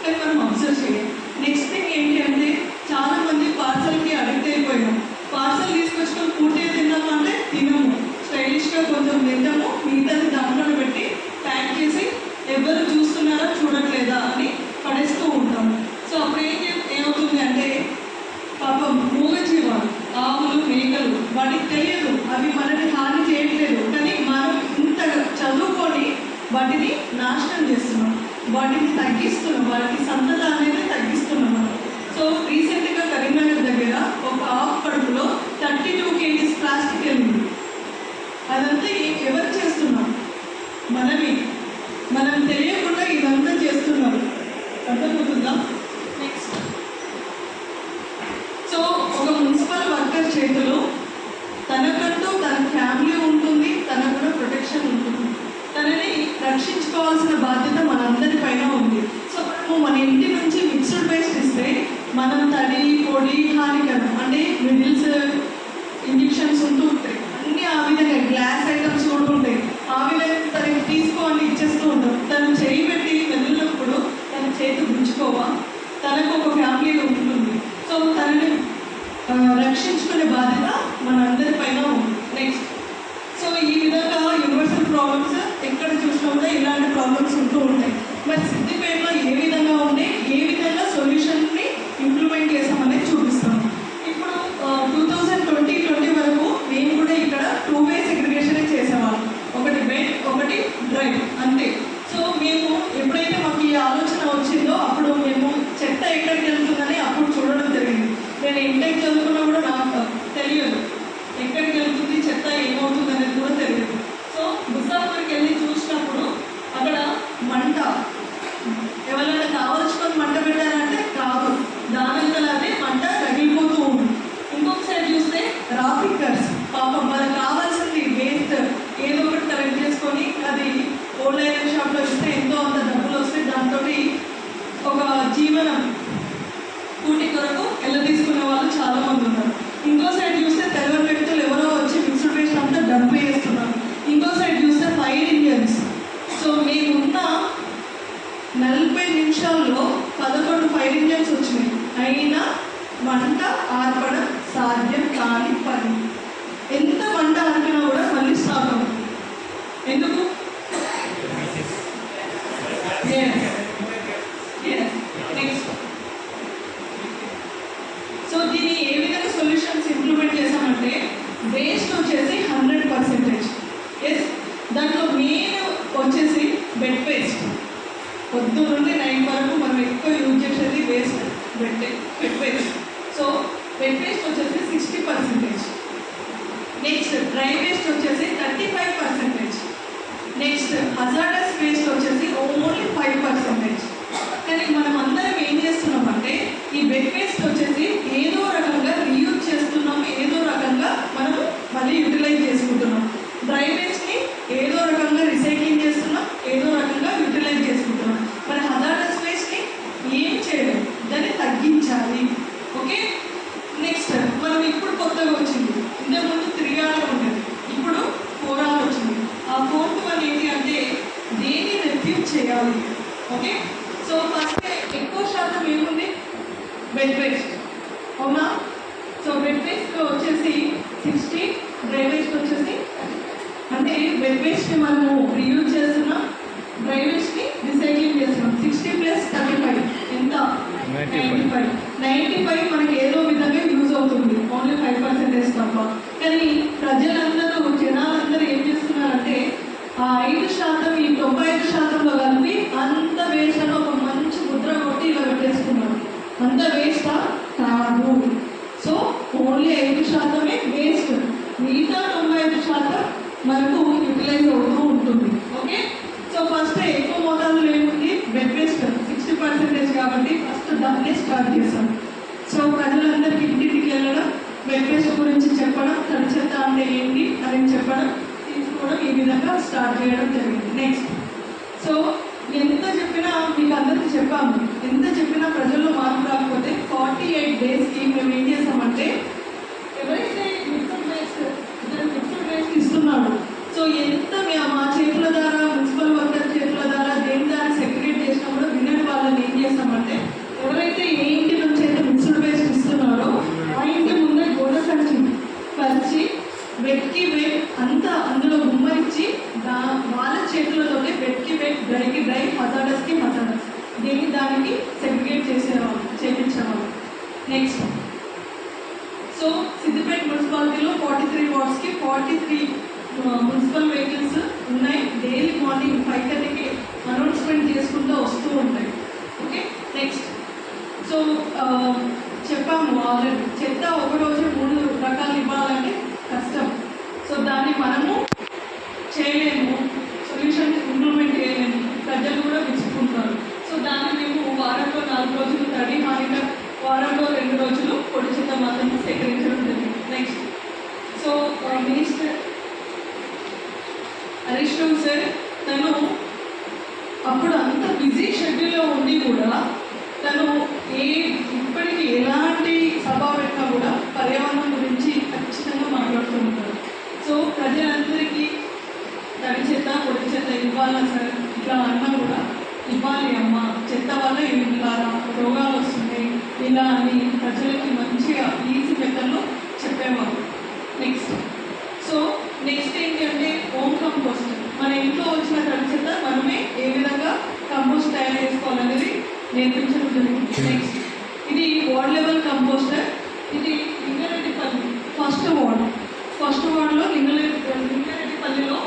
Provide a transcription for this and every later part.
కానీ మనం అబ్జర్వ్ చేయాలి. నెక్స్ట్ థింగ్ ఏంటి అంటే చాలామంది పార్సల్కి అడిక్ట్ అయిపోయాం. పార్సల్ తీసుకొచ్చుకొని పూర్తిగా తిన్నాము అంటే తినము, స్టైలిష్గా కొంచెం తింటాము, మిగతాది దాంట్లో పెట్టి ప్యాక్ చేసి ఎవరు చూస్తున్నారా చూడట్లేదా అని పడేస్తూ ఉంటాము. సో అప్పుడు ఏమవుతుంది అంటే పాపం మూగజీవాలు, ఆవులు, మేకలు, వాటికి తెలియదు అవి మనని హాని చేయట్లేదు, కానీ మనం ఇంత చదువుకొని వాటిని నాశనం చేస్తున్నాం, వాటిని తగ్గిస్తున్నాం, వాటికి సంతత అనేది తగ్గిస్తున్నాం మనం. సో రీసెంట్గా కరీంనగర్ దగ్గర ఒక ఆవు కడుపులో 32 kgs ప్లాస్టిక్ వెళ్ళింది. అదంతా ఎవరు చేస్తున్నాం? మనమే. మనం తెలియకుండా ఇదంతా చేస్తున్నాం. అర్థమవుతుందా? నెక్స్ట్, సో ఒక మున్సిపల్ వర్కర్ చేతిలో తనకంటూ తన ఫ్యామిలీ ఉంటుంది, తనకు కూడా ప్రొటెక్షన్ ఉంటుంది. తనని రక్షించుకోవాల్సిన బాధ్యత మనందరి పైన ఉంది. సో మనము మన ఇంటి నుంచి మిక్స్డ్ వేస్ట్ ఇస్తే మనం తడి, పొడి, హానికరం అంటే మిడిల్స్, ఇంజెక్షన్స్ ఉంటూ ఉంటాయి, అన్నీ ఆ విధంగా గ్లాస్ ఐటమ్స్ కూడా ఉంటాయి. ఆ విధంగా తనకి తీసుకోవాలని ఇచ్చేస్తూ ఉంటాం. తను చేయి పెట్టి వెళ్ళినప్పుడు తన చేతి గుంజుకోవా, తనకు ఒక ఫ్యామిలీ ఉంటుంది. సో తనని రక్షించుకునే బాధ్యత మన అందరి పైన ఉంది. నెక్స్ట్, సో ఈ విధంగా యూనివర్సల్ ప్రాబ్లమ్స్ ఎక్కడ చూసినా కూడా ఇలాంటి ప్రాబ్లమ్స్ ఉంటూ ఉంటాయి. మరి సిద్దిపేటలో ఏ విధంగా ఉంటే ఏ విధంగా సొల్యూషన్ని ఇంప్లిమెంట్ చేసామనేది చూపిస్తాము. ఇప్పుడు 2020 వరకు నేను కూడా ఇక్కడ 2 way సెగ్రిగేషనే చేసేవాళ్ళం. ఒకటి వెట్, ఒకటి డ్రై, అంతే. సో మేము ఎప్పుడైతే మాకు ఈ ఆలోచన వచ్చిందో అప్పుడు మేము చెత్త ఎక్కడికి వెళ్తుందని అప్పుడు చూడడం జరిగింది. నేను ఇంటెక్ చదువుకున్నా కూడా నాకు తెలియదు ఎక్కడికి వెళ్తుంది, చెత్త ఏమవుతుంది అనేది కూడా తెలియదు. సో ముసాఫర్కి వెళ్ళి చూసినప్పుడు అక్కడ మంట, ఎవరైనా కావాల్సుకొని మంట పెట్టారంటే కాదు, దానంతలానే మంట రగిలిపోతూ ఉంది. ఇంకొక సైడ్ చూస్తే రాపికర్స్, పాపం మనకు కావాల్సింది వేస్ట్ ఏదో ఒకటి కలెక్ట్ చేసుకొని అది ఓల్డ్ ఐరన్ షాప్లో ఇస్తే ఎంతో అంత డబ్బులు వస్తే దాంతో ఒక జీవనం కూటి కొరకు తీసుకునే వాళ్ళు చాలామంది ఉన్నారు. ఇంకో సైడ్ చూస్తే తెల్లవారు వ్యక్తులు ఎవరో వచ్చి మిక్స్డ్ వేస్ట్ అంతా డబ్బు వేస్తున్నారు. ఇంకో సైడ్ చూస్తే ఫైర్ ఇంజన్స్. సో మేమున్న 40 నిమిషాల్లో 11 ఫైర్ ఇంజన్స్ వచ్చినాయి, అయినా మంట ఆర్పడం సాధ్యం కాని పని. ఎంత మంట ఆర్పినా కూడా మళ్ళీ స్టార్ట్ అవుతుంది. ఎందుకు? నెక్స్ట్, సో దీన్ని ఏ విధంగా సొల్యూషన్స్ ఇంప్లిమెంట్ చేసామంటే వేస్ట్ వచ్చేసి 100%. ఎస్, దాంట్లో మెయిన్ వచ్చేసి బెడ్ వేస్ట్. పొద్దు నుండి నైట్ వరకు మనం ఎక్కువ యూజ్ చేసేది waste, bed waste. So bed waste వచ్చేసి 60%. నెక్స్ట్ డ్రై వేస్ట్ వచ్చేసి 35%. నెక్స్ట్ హజార్డస్ వేస్ట్ వచ్చేసి ఓన్లీ 5%. కానీ మనం అందరం ఏం చేస్తున్నామంటే ఈ బెడ్ వేస్ట్ వచ్చేసి ఏదో రకంగా రీయూజ్ చేస్తున్నాం, ఏదో రకంగా మనము మళ్ళీ యూటిలైజ్ చేసుకుంటున్నాం. డ్రై వేస్ట్ని ఏదో రకంగా రీసైక్లింగ్ చేస్తున్నాం, ఏదో రకంగా యూటిలైజ్ చేసుకుంటున్నాం. మరి హజార్డస్ వేస్ట్ని ఏం చేయలేదు, దాన్ని తగ్గించాలి. ఓకే, నెక్స్ట్ మనం ఇప్పుడు కొత్తగా వచ్చింది, ఇంతకుముందు 3R ఉండేది, ఇప్పుడు 4R వచ్చింది. ఆ 4th వన్ ఏంటి అంటే దేన్ని రిఫ్యూజ్ చేయాలి. ఓకే, సో ఫస్ట్ ఎక్కువ శాతం ఏముంది? బెడ్ వేస్ట్, అవునా? సో బెడ్ వేస్ట్ వచ్చేసి 60, డ్రై వేస్ట్ వచ్చేసి, అంటే బెడ్ వేస్ట్ని మనము రీయూజ్ చేస్తున్నాం, డ్రై వేస్ట్ని రీసైక్లింగ్ చేస్తున్నాం. 60 + 35 ఎంత? 95 మనకి ఏదో విధంగా యూజ్ అవుతుంది, ఓన్లీ 5% తప్ప. కానీ జనాలందరూ ఏం చేస్తున్నారంటే ఆ 5% ఈ 95%లో కలిపి అంత వేస్ట్ అని ఒక మంచి ముద్ర కొట్టి ఇలా పెట్టేసుకున్నారు. అంత వేస్టా? కాదు. సో ఓన్లీ 5% వేస్ట్, మిగతా 95% మనకు యూటిలైజ్ అవుతూ ఉంటుంది. ఓకే, సో ఫస్ట్ ఎక్కువ మోతాదులో ఏముంది? బెడ్ వేస్ట్ 60% కాబట్టి ఫస్ట్ దాన్నే స్టార్ట్ చేశాం. సో ప్రజలందరికీ ఇంటింటికి వెళ్ళడం, బెడ్ వేస్ట్ గురించి చెప్పడం, తడి చెత్త అంటే ఏంటి అని చెప్పడం, తీసుకోవడం, ఈ విధంగా స్టార్ట్ చేయడం జరిగింది. నెక్స్ట్, సో ఎంత చెప్పినా మీకు అందరికీ చెప్పాము, ఎంత చెప్పినా ప్రజల్లో మార్పు రాకపోతే 48 డేస్కి మేము ఏం చేస్తామంటే ఎవరైతే మిక్స్డ్ వేస్ట్ ఇస్తున్నాడు, సో ఎంత మా చేతుల ద్వారా, మున్సిపల్ వర్కర్ చేతుల ద్వారా, దేని ద్వారా సెగ్రిగేట్ చేసినా కూడా వినని వాళ్ళని ఏం చేస్తామంటే దానికి సెగ్రిగేట్ చేయించేవాళ్ళు. నెక్స్ట్, సో సిద్దిపేట మున్సిపాలిటీలో 43 వార్డ్స్కి 43 మున్సిపల్ వెహికల్స్ ఉన్నాయి. డైలీ మార్నింగ్ 5:30కి అనౌన్స్మెంట్ చేసుకుంటూ వస్తూ ఉంటాయి. ఓకే, నెక్స్ట్, సో చెప్పాము ఆల్రెడీ, చెత్త ఒక రోజు 3 రకాలు ఇవ్వాలంటే కష్టం. సో దాన్ని మనము చేయలేము, సొల్యూషన్ ఇంప్లిమెంట్ చేయలేము, ప్రజలు కూడా విసుకుంటారు. సో దాన్ని మేము వారంలో 4 రోజులు తడి హానిక, వారంలో 2 రోజులు పొడి చెత్త మాత్రమే సేకరించడం జరిగింది. Next, so minister Harish Rao sir, తను అప్పుడు అంత బిజీ షెడ్యూల్లో ఉండి కూడా తను ఇప్పటికీ ఎలాంటి సభ పెట్టినా కూడా పర్యావరణం గురించి ఖచ్చితంగా మాట్లాడుతూ ఉంటారు. సో ప్రజలందరికీ తడి చెత్త పొడి చెత్త ఇవ్వాలా సార్, ఇట్లా అన్నా కూడా ఇవ్వాలి అమ్మ, చెత్త వల్ల ఇలా రోగాలు వస్తున్నాయి ఇలా అని ప్రజలకి మంచిగా ఈజీ మెథడ్లో చెప్పేవారు. నెక్స్ట్, సో నెక్స్ట్ ఏంటి అంటే హోమ్ కంపోస్ట్. మన ఇంట్లో వచ్చిన తడి చెత్త మనమే ఏ విధంగా కంపోస్ట్ తయారు చేసుకోవాలనేది నేర్పించడం జరిగింది. నెక్స్ట్, ఇది వార్డ్ లెవెల్ కంపోస్టర్. ఇది లింగారెడ్డిపల్లి ఫస్ట్ వార్డులో లింగారెడ్డిపల్లిలో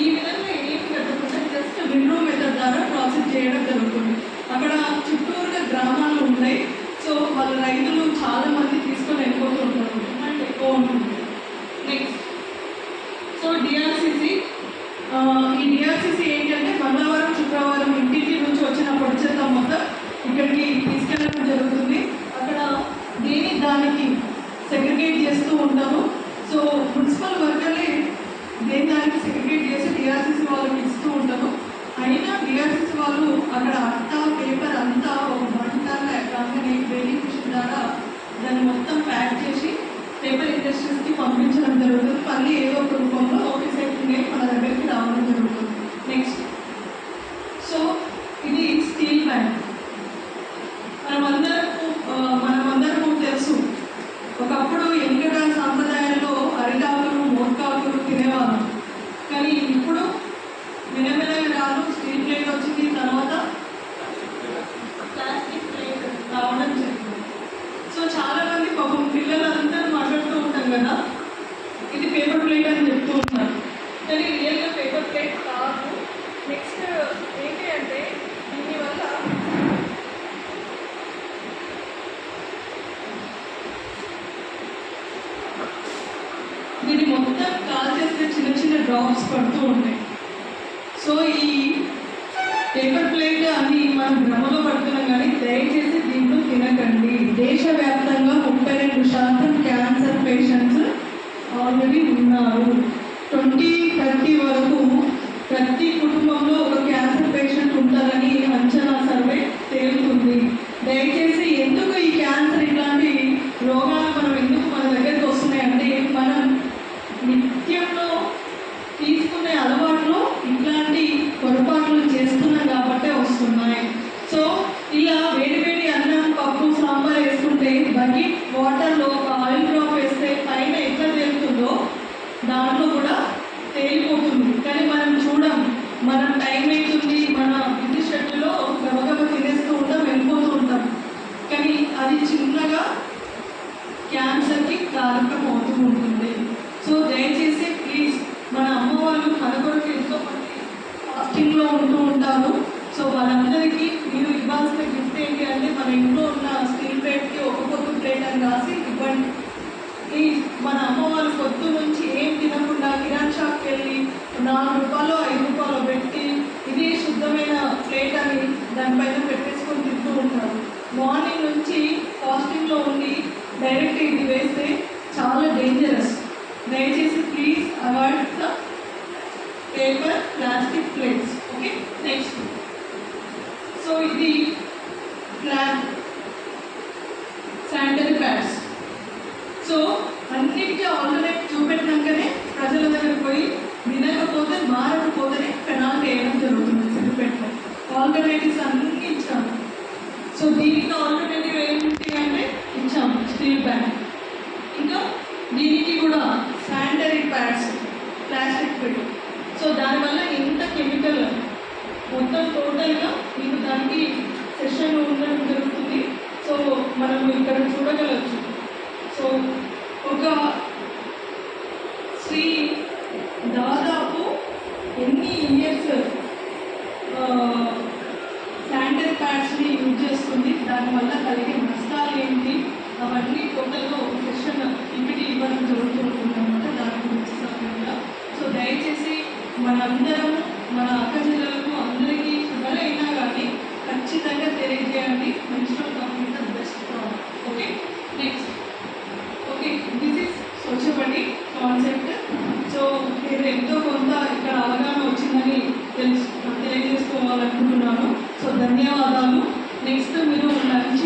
ఈ విధంగా ఏమి పెట్టకుండా జస్ట్ విండో మెథడ్ ద్వారా ప్రాసెస్ చేయడం జరుగుతుంది. అక్కడ చుట్టూరుగా గ్రామాలు ఉన్నాయి. సో వాళ్ళ రైతులు చాలా మంది తీసుకొని వెళ్ళిపోతూ ఉంటారు, డిమాండ్ ఎక్కువ ఉంటుంది. Next, so DRCC. ఈ డిఆర్సిసి ఏంటంటే మంగళవారం శుక్రవారం ఇంటింటి నుంచి వచ్చిన పొడి చెత్త మొత్తం ఇక్కడికి తీసుకెళ్ళడం జరుగుతుంది. అక్కడ దానికి సెగ్రిగేట్ చేస్తూ ఉంటాము. సో మున్సిపల్ వర్కర్లే దానికి సెగ్రిగేట్ చేసి డిఆర్సిసి వాళ్ళకి ఇస్తూ ఉంటాము. అయినా డిఆర్సిసి వాళ్ళు అక్కడ అట్ట పేపర్ అంతా ఒక బంటాగా రాగానే వెయిలింగ్ మిషన్ ద్వారా దాన్ని మొత్తం ప్యాక్ చేసి పేపర్ ఇండస్ట్రీస్కి పంపించడం జరుగుతుంది. మళ్ళీ ఏదో ఒక రూపంలో ఆఫీస్ అయితే మన దగ్గరికి రావడం జరుగుతుంది. నెక్స్ట్, సో ఇది స్టీల్ బ్యాంక్. మనమందరము తెలుసు, ఒకప్పుడు ఎంకట సాంప్రదాయంలో అరిటాకులు మోర్కాకులు తినేవాళ్ళం. కానీ ఇప్పుడు మెల్లమెల్లగా స్టీల్ ప్లేట్ వచ్చింది, తర్వాత ప్లాస్టిక్ ప్లేట్ రావడం జరిగింది. సో చాలా మంది పాపం పిల్లలందరూ మాట్లాడుతూ ఉంటాం కదా, ఇది పేపర్ ప్లేట్ అని చెప్తూ ఉంటారు, కానీ రియల్గా పేపర్ ప్లేట్ కాదు. నెక్స్ట్ ఏంటి అంటే దీనివల్ల దీన్ని మొత్తం కాల్ చేస్తే చిన్న చిన్న డ్రాప్స్ పడుతూ ఉంటాయి. సో ఈ పేపర్ ప్లేట్ అని మనం భ్రమలో పడుతున్నాం, కానీ దయచేసి దీంట్లో తినకండి. దేశవ్యాప్తంగా 32% క్యాన్సర్ పేషెంట్స్ ఆల్రెడీ ఉన్నారు. 2030 వరకు ప్రతి కుటుంబంలో ఒక క్యాన్సర్ పేషెంట్ ఉంటారని అంచనా సర్వే తేలుతుంది. దయచేసి ఎందుకు ఈ క్యాన్సర్ ఇట్లాంటి రోగాలు మనం ఎందుకు మన దగ్గరికి వస్తున్నాయంటే మనం నిత్యంలో తీసుకునే అలవాట్లు ఇట్లాంటి పొరపాట్లు చేస్తున్నాం కాబట్టే వస్తున్నాయి. సో ఇలా వేడి అన్నం పప్పు సాంబార్ వేసుకుంటే బకెట్ వాటర్లో ఒక ఆయిల్ డ్రాప్ వేస్తే పైన ఎట్లా తేలుతుందో దాంట్లో కూడా తేలిపోతుంది. కానీ మనం చూడం, మనం టైం అవుతుంది, మన ఇంటి షెడ్యూల్లో గబగబ తినేస్తూ ఉంటాం, వెళ్ళిపోతూ ఉంటాం. కానీ అది చిన్నగా క్యాన్సర్కి కారకం అవుతూ ఉంటుంది. సో దయచేసి ప్లీజ్, మన అమ్మ వాళ్ళు మన కొరకు ఎంతో మంది ఫాస్టింగ్లో ఉంటూ ఉంటారు. సో వాళ్ళందరికీ మీరు ఇవ్వాల్సిన గిఫ్ట్ ఏంటి అంటే మన ఇంట్లో ఉన్న స్టీల్ ప్లేట్కి ఒక పొద్దు ప్లేట్ అని రాసి ఇవ్వండి. ఈ మన అమ్మ వాళ్ళు పొద్దు నుంచి ఏం తినకుండా కిరాణా షాప్కి వెళ్ళి 4 రూపాయలు 5 రూపాయలు పెట్టి ఇది శుద్ధమైన ప్లేట్ అని దానిపైన పెట్టేసుకొని తింటూ ఉంటారు. మార్నింగ్ నుంచి ఫాస్టింగ్లో ఉండి డైరెక్ట్ ఇది వేస్తే చాలా డేంజరస్. దయచేసి please avoid the paper plastic plates. Okay, next, so ఇది శానిటరీ ప్యాడ్స్. సో అన్నిటికీ ఆల్టర్నేట్ చూపెట్టినాకనే ప్రజల దగ్గరికి పోయి వినకపోతే మారకపోతేనే పెనాల్టీ వేయడం జరుగుతుంది. సిద్దిపేటలో ఆల్టర్నేటివ్స్ అన్నీ ఇచ్చాము. సో దీనికి ఆల్టర్నేటివ్ ఏంటి అంటే ఇచ్చాము స్టీల్ బ్యాగ్. ఇంకా దీనికి కూడా శానిటరీ ప్యాడ్స్ ప్లాస్టిక్ పెట్టి. సో దానివల్ల ఎంత కెమికల్ మొత్తం టోటల్గా మీకు దానికి సెషన్ మనం ఇక్కడ చూడగలచ్చు. సో ఒక స్త్రీ దాదాపు ఎన్ని ఇయర్స్ శానిటరీ ప్యాడ్స్ని యూజ్ చేస్తుంది, దానివల్ల కలిగే నష్టాలు ఏంటి, అవన్నీ టోటల్గా ఒక సెషన్ ఇమిడి ఇవ్వడం జరుగుతుంది అనమాట. దాని గురించి సపరేట్గా. సో దయచేసి మనందరము మన అక్క చెల్లెలకు అందరికీ ఎవరైనా కానీ ఖచ్చితంగా తెలియజేయండి. Menstrual cup is the best product. Okay, next. Okay, this is somebody concept. So మీరు ఎంతో కొంత ఇక్కడ అవగాహన వచ్చిందని తెలియజేసుకోవాలనుకుంటున్నాను. సో ధన్యవాదాలు. నెక్స్ట్ మీరు లంచ్